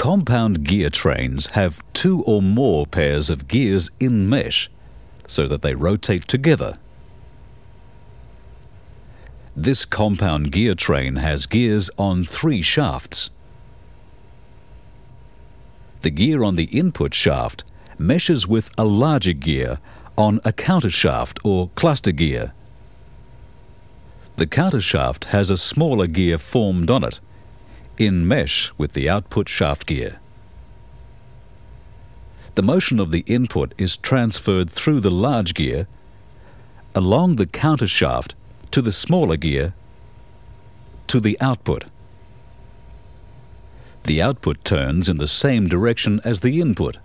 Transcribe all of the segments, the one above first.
Compound gear trains have two or more pairs of gears in mesh so that they rotate together. This compound gear train has gears on 3 shafts. The gear on the input shaft meshes with a larger gear on a countershaft or cluster gear. The countershaft has a smaller gear formed on it, in mesh with the output shaft gear. The motion of the input is transferred through the large gear, along the countershaft to the smaller gear, to the output. The output turns in the same direction as the input,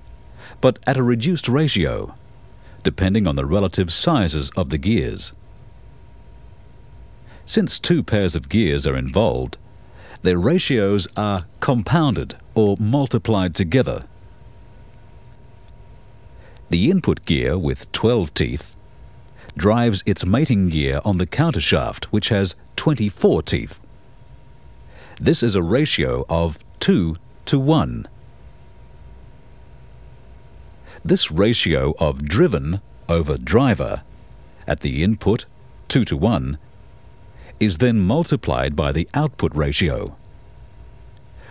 but at a reduced ratio, depending on the relative sizes of the gears. Since 2 pairs of gears are involved, their ratios are compounded or multiplied together. The input gear with 12 teeth drives its mating gear on the countershaft, which has 24 teeth. This is a ratio of 2 to 1. This ratio of driven over driver at the input 2 to 1 is then multiplied by the output ratio,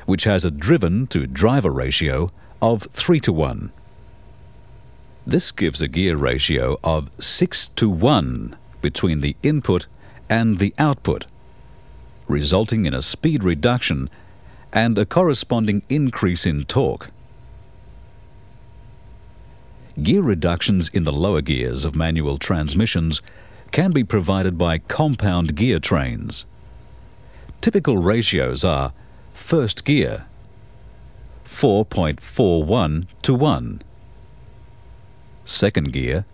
which has a driven to driver ratio of 3 to 1. This gives a gear ratio of 6 to 1 between the input and the output, resulting in a speed reduction and a corresponding increase in torque. Gear reductions in the lower gears of manual transmissions can be provided by compound gear trains. Typical ratios are first gear 4.41 to 1, second gear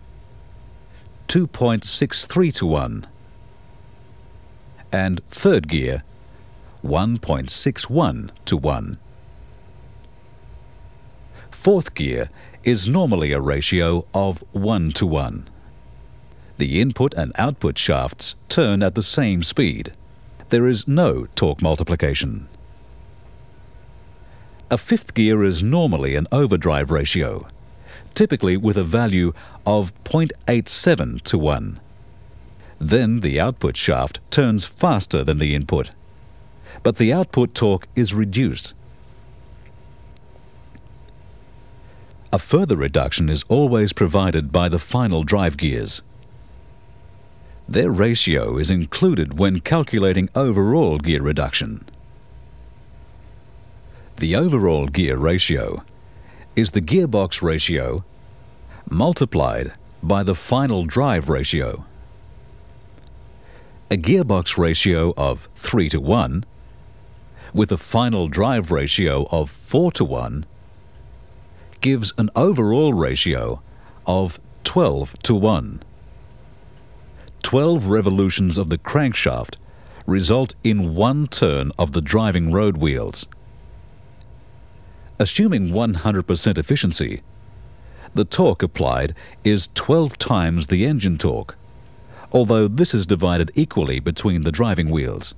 2.63 to 1, and third gear 1.61 to 1. Fourth gear is normally a ratio of 1 to 1. The input and output shafts turn at the same speed. There is no torque multiplication. A fifth gear is normally an overdrive ratio, typically with a value of 0.87 to 1. Then the output shaft turns faster than the input, but the output torque is reduced. A further reduction is always provided by the final drive gears. Their ratio is included when calculating overall gear reduction. The overall gear ratio is the gearbox ratio multiplied by the final drive ratio. A gearbox ratio of 3 to 1 with a final drive ratio of 4 to 1 gives an overall ratio of 12 to 1. 12 revolutions of the crankshaft result in 1 turn of the driving road wheels. Assuming 100% efficiency, the torque applied is 12 times the engine torque, although this is divided equally between the driving wheels.